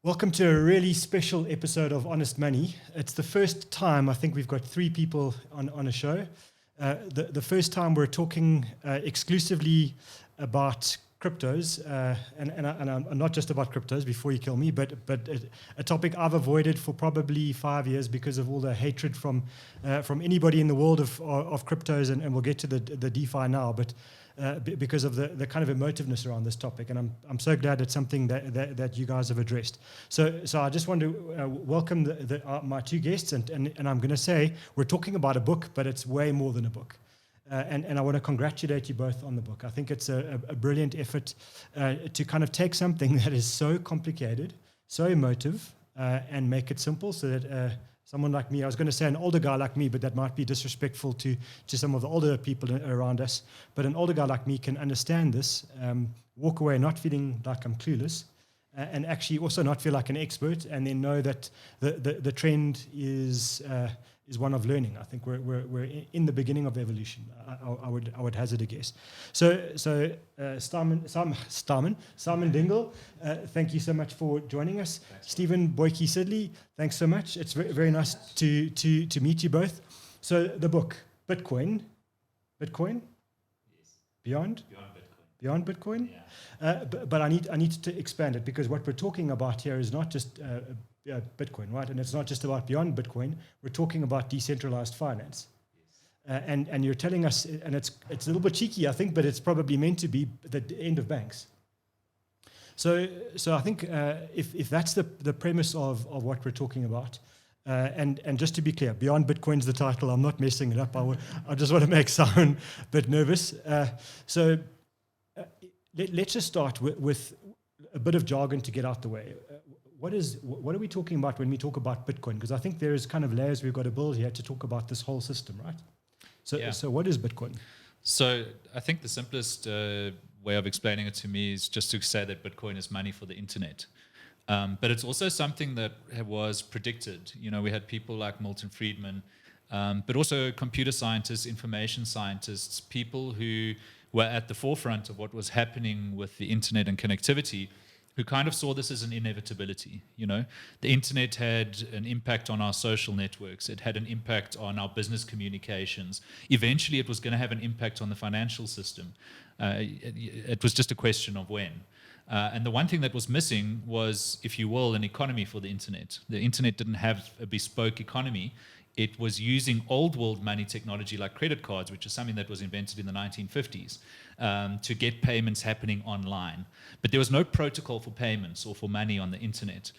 Welcome to a really special episode of Honest Money. It's the first time I think we've got three people on a show. The first time we're talking exclusively about cryptos, and I'm not just about cryptos before you kill me, but a topic I've avoided for probably 5 years because of all the hatred from anybody in the world of cryptos, and we'll get to the DeFi now, but because of the kind of emotiveness around this topic, and I'm so glad it's something that you guys have addressed. So I just want to welcome my two guests, and I'm going to say we're talking about a book, but it's way more than a book. And I want to congratulate you both on the book. I think it's a brilliant effort to kind of take something that is so complicated, so emotive, and make it simple so that someone like me, I was going to say an older guy like me, but that might be disrespectful to some of the older people around us, but an older guy like me can understand this, walk away not feeling like I'm clueless, and actually also not feel like an expert, and then know that the trend is one of learning. I think we're in the beginning of evolution. I would hazard a guess. So Simon Dingle, thank you so much for joining us. Thanks. Stephen Boykey Sidley, thanks so much. It's very nice to meet you both. So the book, Bitcoin, yes. Beyond Bitcoin. Yeah. But I need to expand it, because what we're talking about here is not just Bitcoin, right? And it's not just about beyond Bitcoin. We're talking about decentralized finance. Yes. And you're telling us, and it's a little bit cheeky, I think, but it's probably meant to be the end of banks. So I think if that's the premise of what we're talking about, and just to be clear, Beyond Bitcoin's the title. I'm not messing it up. I just want to make Simon a bit nervous. Let's just start with a bit of jargon to get out the way. What are we talking about when we talk about Bitcoin? Because I think there is kind of layers we've got to build here to talk about this whole system, right? So what is Bitcoin? So I think the simplest way of explaining it to me is just to say that Bitcoin is money for the internet. But it's also something that was predicted. You know, we had people like Milton Friedman, but also computer scientists, information scientists, people who were at the forefront of what was happening with the internet and connectivity, who kind of saw this as an inevitability. You know, the internet had an impact on our social networks. It had an impact on our business communications. Eventually, it was going to have an impact on the financial system. It was just a question of when. And the one thing that was missing was, if you will, an economy for the internet. The internet didn't have a bespoke economy. It was using old world money technology like credit cards, which is something that was invented in the 1950s, to get payments happening online. But there was no protocol for payments or for money on the internet.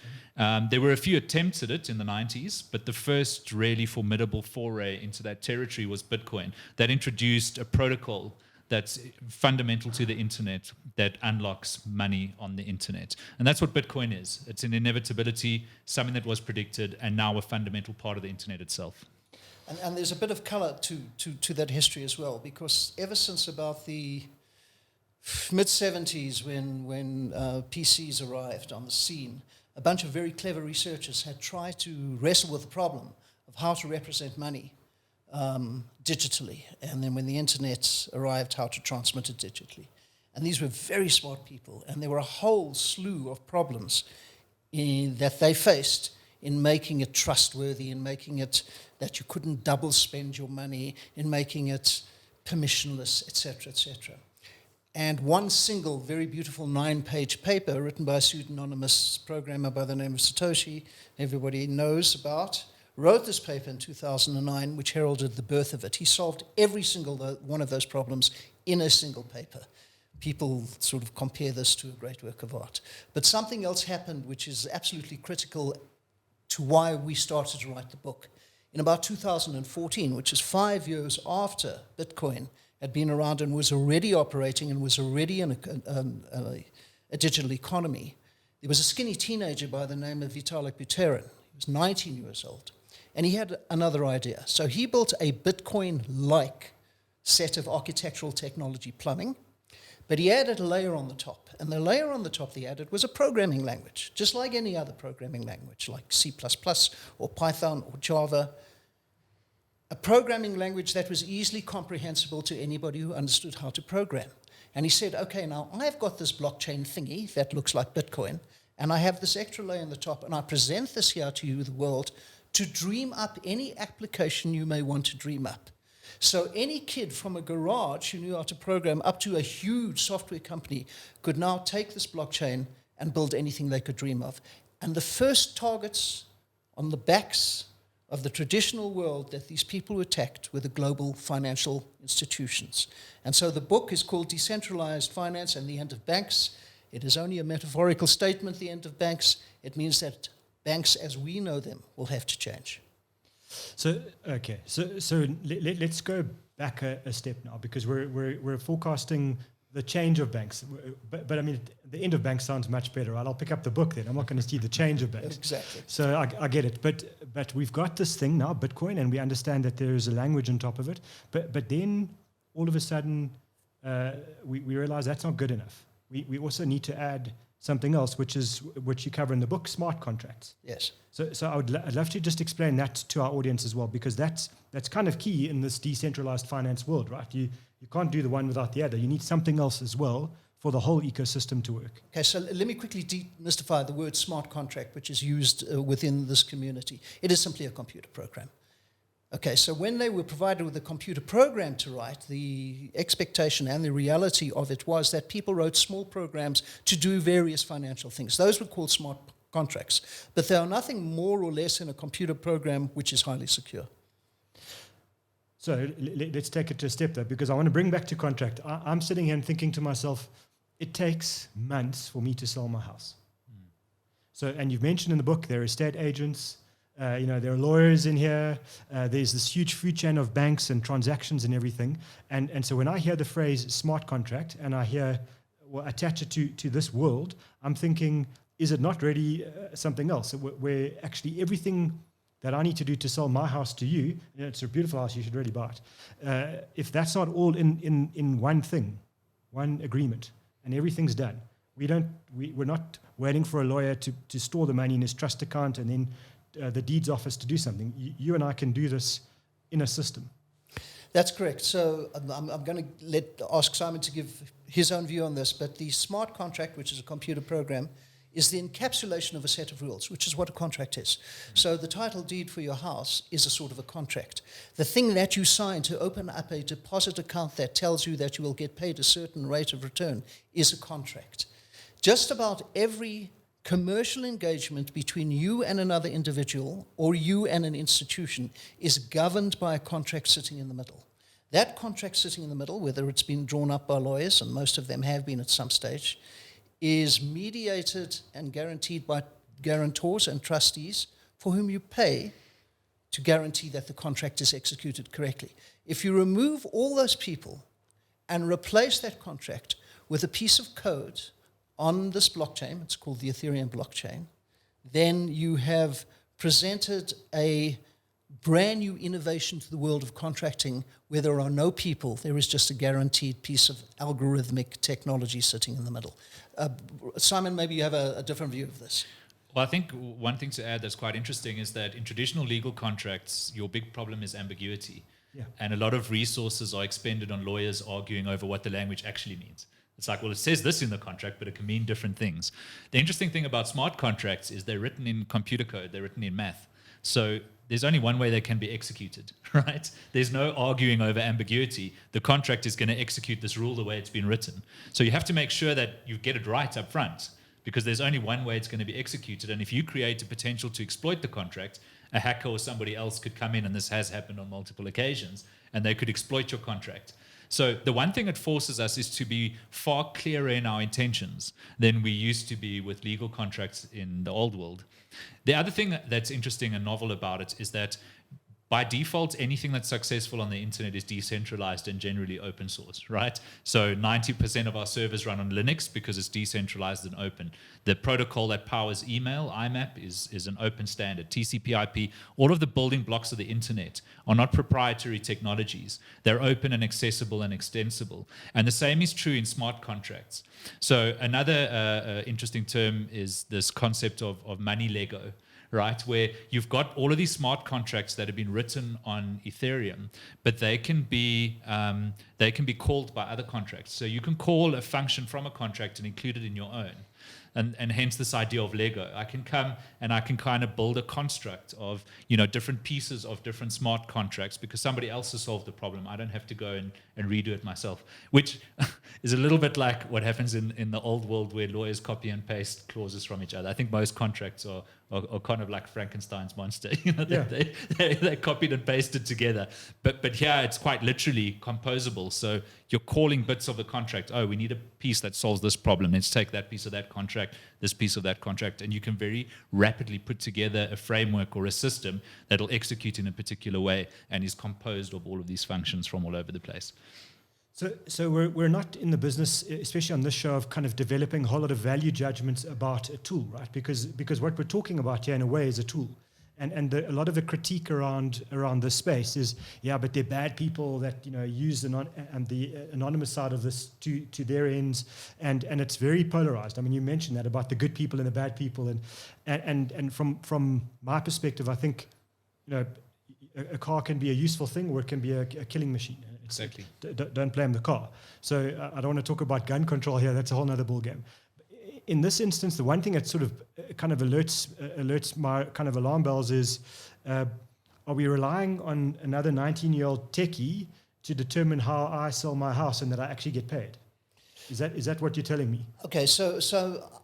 There were a few attempts at it in the 90s, but the first really formidable foray into that territory was Bitcoin, that introduced a protocol that's fundamental to the internet that unlocks money on the internet. And that's what Bitcoin is. It's an inevitability, something that was predicted, and now a fundamental part of the internet itself. And there's a bit of color to that history as well, because ever since about the mid-70s, when PCs arrived on the scene, a bunch of very clever researchers had tried to wrestle with the problem of how to represent money digitally, and then when the internet arrived, how to transmit it digitally. And these were very smart people, and there were a whole slew of problems that they faced in making it trustworthy, in making it that you couldn't double spend your money, in making it permissionless, etc., etc. And one single very beautiful 9-page paper written by a pseudonymous programmer by the name of Satoshi, everybody knows about, wrote this paper in 2009, which heralded the birth of it. He solved every single one of those problems in a single paper. People sort of compare this to a great work of art. But something else happened which is absolutely critical to why we started to write the book. In about 2014, which is 5 years after Bitcoin had been around and was already operating and was already in a digital economy, there was a skinny teenager by the name of Vitalik Buterin. He was 19 years old. And he had another idea. So he built a Bitcoin-like set of architectural technology plumbing, but he added a layer on the top. And the layer on the top he added was a programming language, just like any other programming language, like C++ or Python or Java. A programming language that was easily comprehensible to anybody who understood how to program. And he said, okay, now I've got this blockchain thingy that looks like Bitcoin, And I have this extra layer in the top, and I present this here to you, the world, to dream up any application you may want to dream up. So any kid from a garage who knew how to program up to a huge software company could now take this blockchain and build anything they could dream of. And the first targets on the backs of the traditional world that these people attacked were the global financial institutions. And so the book is called Decentralized Finance and the End of Banks. It is only a metaphorical statement, the end of banks. It means that banks as we know them will have to change. So let's go back a step now, because we're forecasting the change of banks. But I mean, the end of banks sounds much better. Right? I'll pick up the book then. I'm not going to see the change of banks. Exactly. So I get it. But we've got this thing now, Bitcoin, and we understand that there is a language on top of it. But then all of a sudden we realize that's not good enough. We also need to add something else, which you cover in the book, smart contracts. Yes. So I'd love to just explain that to our audience as well, because that's kind of key in this decentralized finance world, right? You can't do the one without the other. You need something else as well for the whole ecosystem to work. Okay, so let me quickly demystify the word smart contract, which is used within this community. It is simply a computer program. Okay, so when they were provided with a computer program to write, the expectation and the reality of it was that people wrote small programs to do various financial things. Those were called smart contracts. But they are nothing more or less than a computer program which is highly secure. So let's take it to a step though, because I want to bring back to contract. I'm sitting here and thinking to myself, it takes months for me to sell my house. So, and you've mentioned in the book, there are estate agents, there are lawyers in here. There's this huge food chain of banks and transactions and everything. And so when I hear the phrase smart contract and I hear, attach it to this world, I'm thinking, is it not really something else? Where actually everything that I need to do to sell my house to you, it's a beautiful house, you should really buy it. If that's not all in one thing, one agreement, and everything's done, we're not waiting for a lawyer to store the money in his trust account and then the deeds office to do something. You and I can do this in a system. That's correct. So I'm going to ask Simon to give his own view on this, but the smart contract, which is a computer program, is the encapsulation of a set of rules, which is what a contract is. So the title deed for your house is a sort of a contract. The thing that you sign to open up a deposit account that tells you that you will get paid a certain rate of return is a contract. Just about every commercial engagement between you and another individual or you and an institution is governed by a contract sitting in the middle. That contract sitting in the middle, whether it's been drawn up by lawyers, and most of them have been at some stage, is mediated and guaranteed by guarantors and trustees for whom you pay to guarantee that the contract is executed correctly. If you remove all those people and replace that contract with a piece of code on this blockchain, it's called the Ethereum blockchain, then you have presented a brand new innovation to the world of contracting where there are no people, there is just a guaranteed piece of algorithmic technology sitting in the middle. Simon, maybe you have a different view of this. Well, I think one thing to add that's quite interesting is that in traditional legal contracts, your big problem is ambiguity. Yeah. And a lot of resources are expended on lawyers arguing over what the language actually means. It's like, well, it says this in the contract, but it can mean different things. The interesting thing about smart contracts is they're written in computer code, they're written in math. So there's only one way they can be executed, right? There's no arguing over ambiguity. The contract is going to execute this rule the way it's been written. So you have to make sure that you get it right up front, because there's only one way it's going to be executed. And if you create a potential to exploit the contract, a hacker or somebody else could come in, and this has happened on multiple occasions, and they could exploit your contract. So the one thing it forces us is to be far clearer in our intentions than we used to be with legal contracts in the old world. The other thing that's interesting and novel about it is that by default, anything that's successful on the internet is decentralized and generally open source, right? So 90% of our servers run on Linux because it's decentralized and open. The protocol that powers email, IMAP, is an open standard. TCP/IP, all of the building blocks of the internet are not proprietary technologies. They're open and accessible and extensible. And the same is true in smart contracts. So another interesting term is this concept of money Lego, right, where you've got all of these smart contracts that have been written on Ethereum, but they can be called by other contracts. So you can call a function from a contract and include it in your own. And hence this idea of Lego. I can come and I can kind of build a construct of, different pieces of different smart contracts because somebody else has solved the problem. I don't have to go and redo it myself, which is a little bit like what happens in the old world where lawyers copy and paste clauses from each other. I think most contracts are kind of like Frankenstein's monster. They copied and pasted together. But here it's quite literally composable. So you're calling bits of the contract. Oh, we need a piece that solves this problem. Let's take that piece of that contract, this piece of that contract, and you can very rapidly put together a framework or a system that'll execute in a particular way and is composed of all of these functions from all over the place. So we're not in the business, especially on this show, of kind of developing a whole lot of value judgments about a tool, right? Because what we're talking about here in a way is a tool. And a lot of the critique around this space is, but they're bad people that use the anonymous side of this to their ends, and it's very polarized. I mean, you mentioned that about the good people and the bad people, and from my perspective, I think a car can be a useful thing or it can be a killing machine. Exactly. Don't blame the car. So I don't want to talk about gun control here. That's a whole other ballgame. In this instance, the one thing that sort of kind of alerts my kind of alarm bells is, are we relying on another 19-year-old techie to determine how I sell my house and that I actually get paid? Is that what you're telling me? Okay, so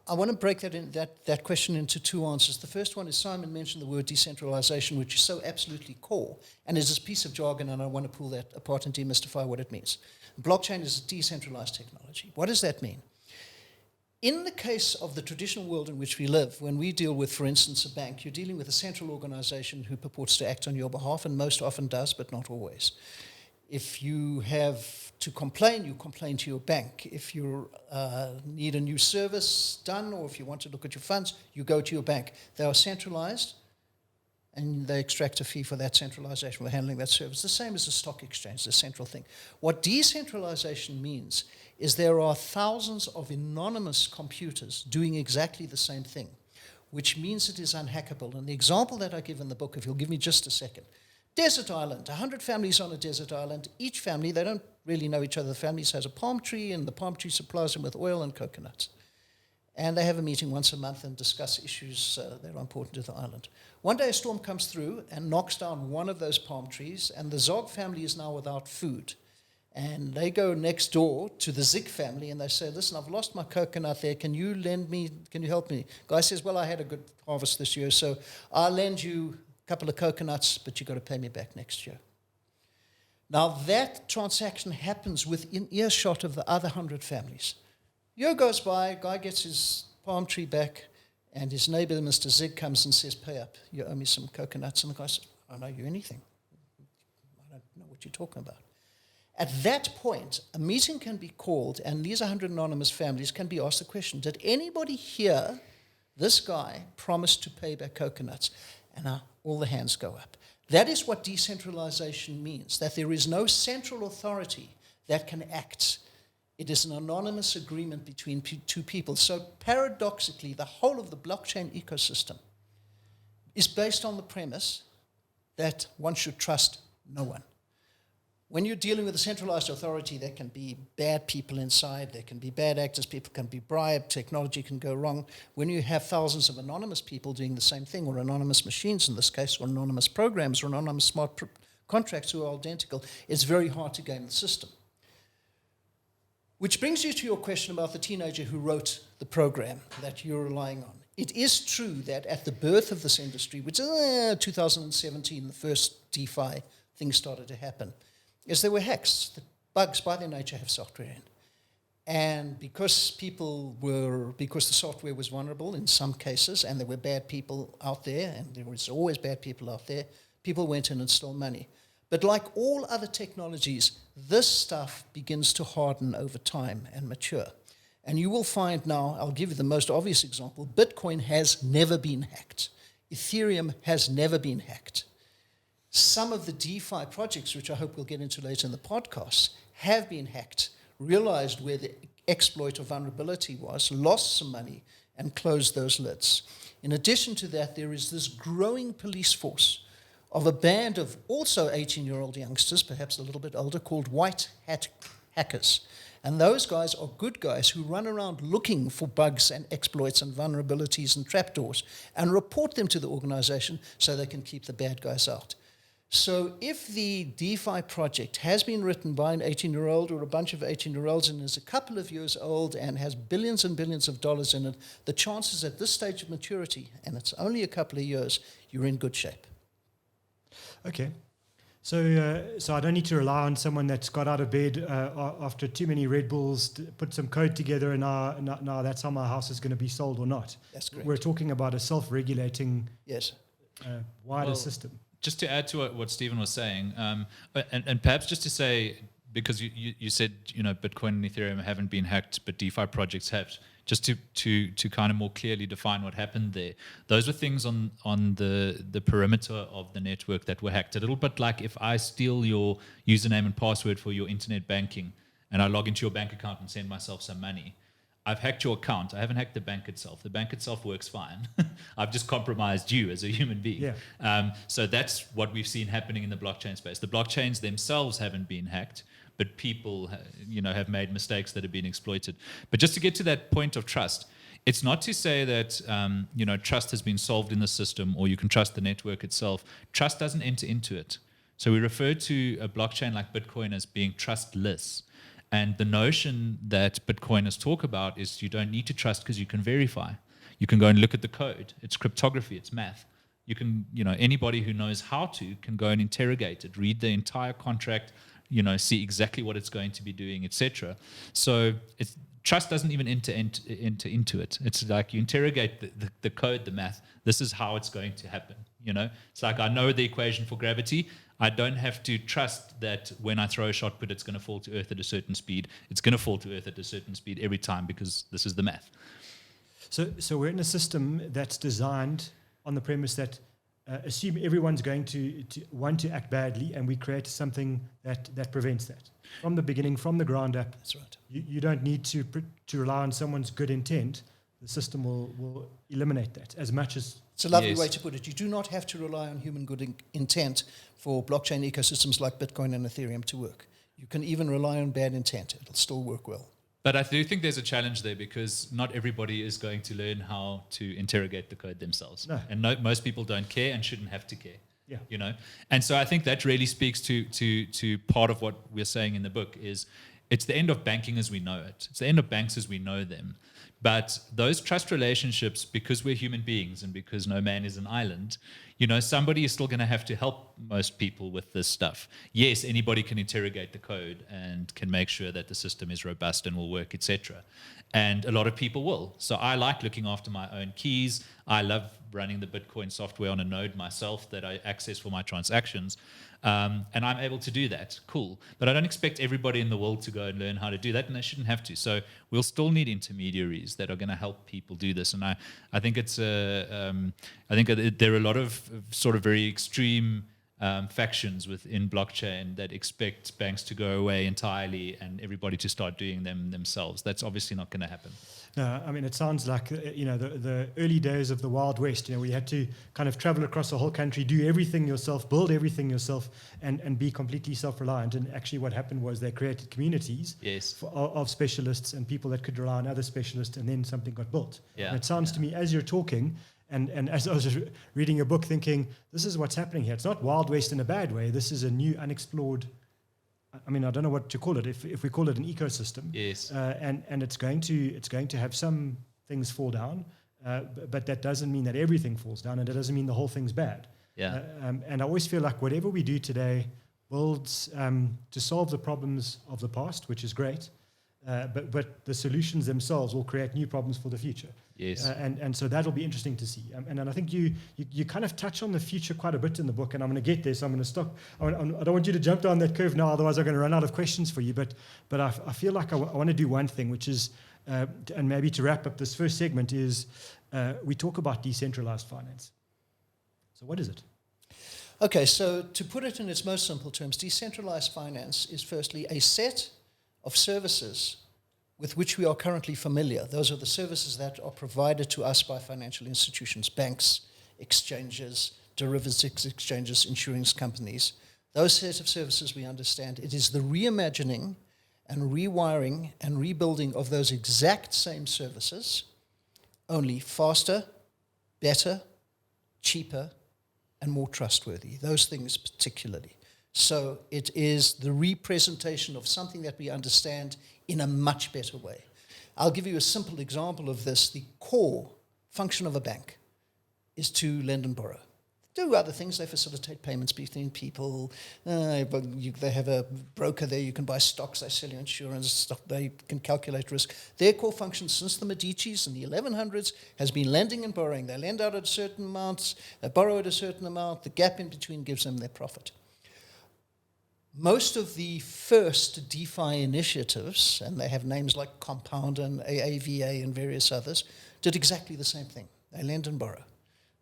I want to break that question into two answers. The first one is Simon mentioned the word decentralization, which is so absolutely core, and is a piece of jargon, and I want to pull that apart and demystify what it means. Blockchain is a decentralized technology. What does that mean? In the case of the traditional world in which we live, when we deal with, for instance, a bank, you're dealing with a central organization who purports to act on your behalf, and most often does, but not always. If you have to complain, you complain to your bank. If you need a new service done, or if you want to look at your funds, you go to your bank. They are centralized, and they extract a fee for that centralization, for handling that service. The same as the stock exchange, the central thing. What decentralization means is there are thousands of anonymous computers doing exactly the same thing, which means it is unhackable. And the example that I give in the book, if you'll give me just a second, desert island, 100 families on a desert island. Each family, they don't really know each other. The families has a palm tree, and the palm tree supplies them with oil and coconuts. And they have a meeting once a month and discuss issues that are important to the island. One day a storm comes through and knocks down one of those palm trees, and the Zog family is now without food. And they go next door to the Zig family and they say, listen, I've lost my coconut there. Can you help me? Guy says, well, I had a good harvest this year, so I'll lend you couple of coconuts, but you've got to pay me back next year. Now, that transaction happens within earshot of the other 100 families. Year goes by, guy gets his palm tree back, and his neighbor, Mr. Zig, comes and says, pay up, you owe me some coconuts. And the guy says, I don't owe you anything. I don't know what you're talking about. At that point, a meeting can be called, and these 100 anonymous families can be asked the question, did anybody hear this guy promise to pay back coconuts? And all the hands go up. That is what decentralization means, that there is no central authority that can act. It is an anonymous agreement between two people. So paradoxically, the whole of the blockchain ecosystem is based on the premise that one should trust no one. When you're dealing with a centralized authority, there can be bad people inside, there can be bad actors, people can be bribed, technology can go wrong. When you have thousands of anonymous people doing the same thing, or anonymous machines in this case, or anonymous programs, or anonymous smart contracts who are identical, it's very hard to game the system. Which brings you to your question about the teenager who wrote the program that you're relying on. It is true that at the birth of this industry, which is 2017, the first DeFi thing started to happen, is there were hacks. The bugs, by their nature, have software in. And because the software was vulnerable in some cases, and there were bad people out there, and there was always bad people out there, people went in and stole money. But like all other technologies, this stuff begins to harden over time and mature. And you will find now, I'll give you the most obvious example, Bitcoin has never been hacked. Ethereum has never been hacked. Some of the DeFi projects, which I hope we'll get into later in the podcast, have been hacked, realized where the exploit or vulnerability was, lost some money, and closed those lids. In addition to that, there is this growing police force of a band of also 18-year-old youngsters, perhaps a little bit older, called white hat hackers. And those guys are good guys who run around looking for bugs and exploits and vulnerabilities and trapdoors and report them to the organization so they can keep the bad guys out. So if the DeFi project has been written by an 18-year-old or a bunch of 18-year-olds and is a couple of years old and has billions and billions of dollars in it, the chances at this stage of maturity, and it's only a couple of years, you're in good shape. Okay. So I don't need to rely on someone that's got out of bed after too many Red Bulls, to put some code together, and now that's how my house is going to be sold or not. That's correct. We're talking about a self-regulating, Yes. wider system. Just to add to what Stephen was saying, and perhaps just to say, because you said, Bitcoin and Ethereum haven't been hacked, but DeFi projects have. Just to kind of more clearly define what happened there. Those were things on the perimeter of the network that were hacked. A little bit like if I steal your username and password for your internet banking and I log into your bank account and send myself some money. I've hacked your account. I haven't hacked the bank itself. The bank itself works fine. I've just compromised you as a human being. Yeah. So that's what we've seen happening in the blockchain space. The blockchains themselves haven't been hacked, but people, have made mistakes that have been exploited. But just to get to that point of trust, it's not to say that, trust has been solved in the system or you can trust the network itself. Trust doesn't enter into it. So we refer to a blockchain like Bitcoin as being trustless. And the notion that Bitcoiners talk about is you don't need to trust because you can verify. You can go and look at the code. It's cryptography. It's math. You can, anybody who knows how to can go and interrogate it, read the entire contract, see exactly what it's going to be doing, etc. So trust doesn't even enter into it. It's like you interrogate the code, the math. This is how it's going to happen. It's like I know the equation for gravity. I don't have to trust that when I throw a shot put, it's going to fall to Earth at a certain speed. It's going to fall to Earth at a certain speed every time because this is the math. So we're in a system that's designed on the premise that assume everyone's going to want to act badly, and we create something that prevents that. From the beginning, from the ground up. That's right. You don't need to rely on someone's good intent. The system will eliminate that as much as... It's a lovely way to put it. You do not have to rely on human good intent for blockchain ecosystems like Bitcoin and Ethereum to work. You can even rely on bad intent. It'll still work well. But I do think there's a challenge there because not everybody is going to learn how to interrogate the code themselves. No. And most people don't care and shouldn't have to care. Yeah. And so I think that really speaks to part of what we're saying in the book is it's the end of banking as we know it. It's the end of banks as we know them. But those trust relationships, because we're human beings and because no man is an island, somebody is still going to have to help most people with this stuff. Yes, anybody can interrogate the code and can make sure that the system is robust and will work, etc. And a lot of people will. So I like looking after my own keys. I love running the Bitcoin software on a node myself that I access for my transactions. And I'm able to do that. Cool. But I don't expect everybody in the world to go and learn how to do that, and they shouldn't have to. So we'll still need intermediaries that are going to help people do this. And I think it's I think there are a lot of sort of very extreme factions within blockchain that expect banks to go away entirely and everybody to start doing them themselves. That's obviously not going to happen. No, I mean, it sounds like, the early days of the Wild West, where you had to kind of travel across the whole country, do everything yourself, build everything yourself, and be completely self-reliant. And actually what happened was they created communities of specialists and people that could rely on other specialists, and then something got built. Yeah. And it sounds to me, as you're talking, and as I was reading your book, thinking, this is what's happening here. It's not Wild West in a bad way. This is a new, unexplored... I mean, I don't know what to call it. If we call it an ecosystem, yes, and it's going to have some things fall down, but that doesn't mean that everything falls down, and it doesn't mean the whole thing's bad. Yeah. And I always feel like whatever we do today builds to solve the problems of the past, which is great, but the solutions themselves will create new problems for the future. Yes. And so that'll be interesting to see. And I think you kind of touch on the future quite a bit in the book, and I'm going to get there, so I'm going to stop. I don't want you to jump down that curve now, otherwise I'm going to run out of questions for you. But I feel like I want to do one thing, which is, and maybe to wrap up this first segment, is we talk about decentralized finance. So what is it? Okay, so to put it in its most simple terms, decentralized finance is firstly a set of services with which we are currently familiar. Those are the services that are provided to us by financial institutions, banks, exchanges, derivatives exchanges, insurance companies. Those set of services we understand. It is the reimagining and rewiring and rebuilding of those exact same services, only faster, better, cheaper, and more trustworthy. Those things particularly. So it is the representation of something that we understand in a much better way. I'll give you a simple example of this. The core function of a bank is to lend and borrow. Do other things. They facilitate payments between people. They have a broker there. You can buy stocks. They sell you insurance. Stuff. They can calculate risk. Their core function since the Medicis in the 1100s has been lending and borrowing. They lend out at a certain amount. They borrow at a certain amount. The gap in between gives them their profit. Most of the first DeFi initiatives, and they have names like Compound and AAVA and various others, did exactly the same thing. They lend and borrow.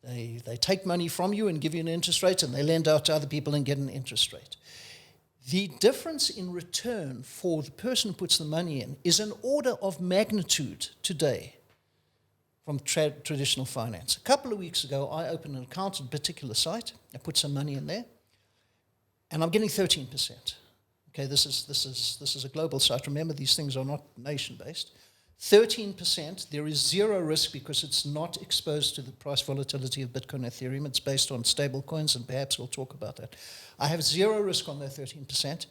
They take money from you and give you an interest rate, and they lend out to other people and get an interest rate. The difference in return for the person who puts the money in is an order of magnitude today from traditional finance. A couple of weeks ago, I opened an account on a particular site. I put some money in there, and I'm getting 13%. Okay, this is a global site. Remember, these things are not nation-based. 13%, there is zero risk because it's not exposed to the price volatility of Bitcoin and Ethereum. It's based on stable coins, and perhaps we'll talk about that. I have zero risk on that 13%,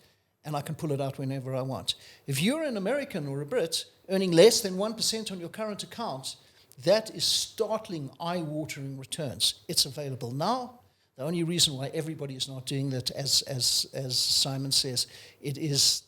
and I can pull it out whenever I want. If you're an American or a Brit earning less than 1% on your current account, that is startling, eye-watering returns. It's available now. The only reason why everybody is not doing that, as Simon says, it is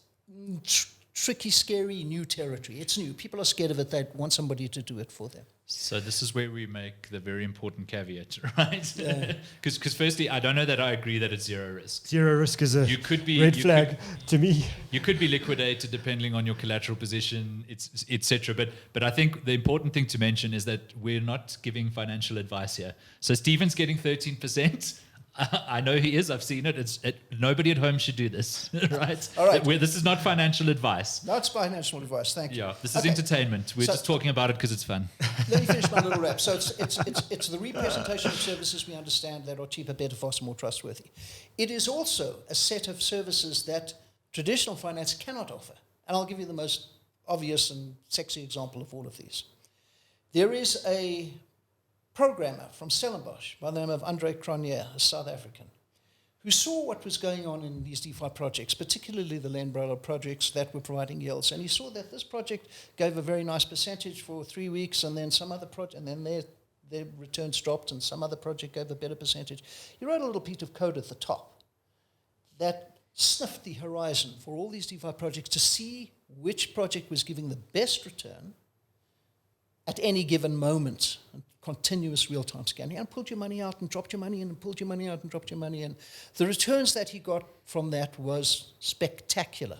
tricky, scary, new territory. It's new. People are scared of it. They want somebody to do it for them. So this is where we make the very important caveat, right? Because firstly, I don't know that I agree that it's zero risk. Zero risk is a red flag to me. You could be liquidated depending on your collateral position, etc. But I think the important thing to mention is that we're not giving financial advice here. So Stephen's getting 13%. I know he is. I've seen it. Nobody at home should do this, right? All right. This is not financial advice. No, it's financial advice. Thank you. Yeah, this is entertainment. We're just talking about it because it's fun. Let me finish my little rap. So it's the representation of services we understand that are cheaper, better, faster, more trustworthy. It is also a set of services that traditional finance cannot offer. And I'll give you the most obvious and sexy example of all of these. There is a programmer from Stellenbosch by the name of Andre Cronje, a South African, who saw what was going on in these DeFi projects, particularly the Landbrella projects that were providing yields. And he saw that this project gave a very nice percentage for 3 weeks, and then some other project, and then their returns dropped, and some other project gave a better percentage. He wrote a little piece of code at the top that sniffed the horizon for all these DeFi projects to see which project was giving the best return at any given moment. Continuous real-time scanning, and pulled your money out and dropped your money in, and pulled your money out and dropped your money in. The returns that he got from that was spectacular.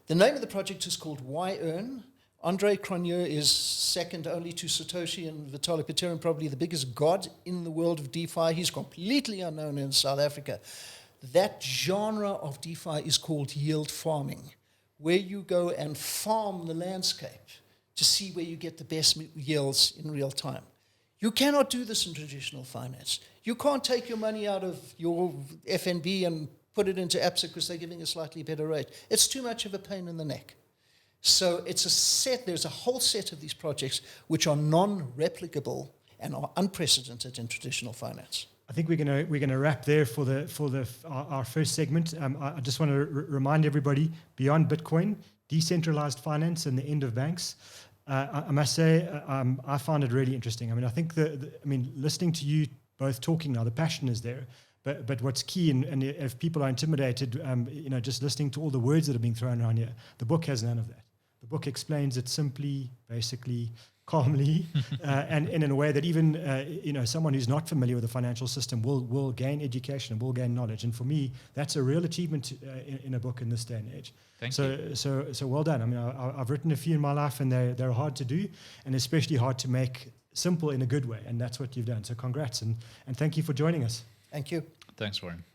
The name of the project is called YEarn. Andre Cronje is second only to Satoshi and Vitalik Buterin, probably the biggest god in the world of DeFi. He's completely unknown in South Africa. That genre of DeFi is called yield farming, where you go and farm the landscape to see where you get the best yields in real time. You cannot do this in traditional finance. You can't take your money out of your FNB and put it into ABSA because they're giving a slightly better rate. It's too much of a pain in the neck. So there's a whole set of these projects which are non-replicable and are unprecedented in traditional finance. I think we're gonna wrap there for our first segment. I just want to remind everybody, beyond Bitcoin, decentralized finance and the end of banks. I must say, I found it really interesting. I mean, I think listening to you both talking now, the passion is there. But what's key, and if people are intimidated, just listening to all the words that are being thrown around here, the book has none of that. The book explains it simply, basically, calmly, and in a way that even someone who's not familiar with the financial system will gain education and will gain knowledge. And for me, that's a real achievement in a book in this day and age. Thank you. So well done. I mean, I've written a few in my life, and they're hard to do, and especially hard to make simple in a good way. And that's what you've done. So congrats, and thank you for joining us. Thank you. Thanks, Warren.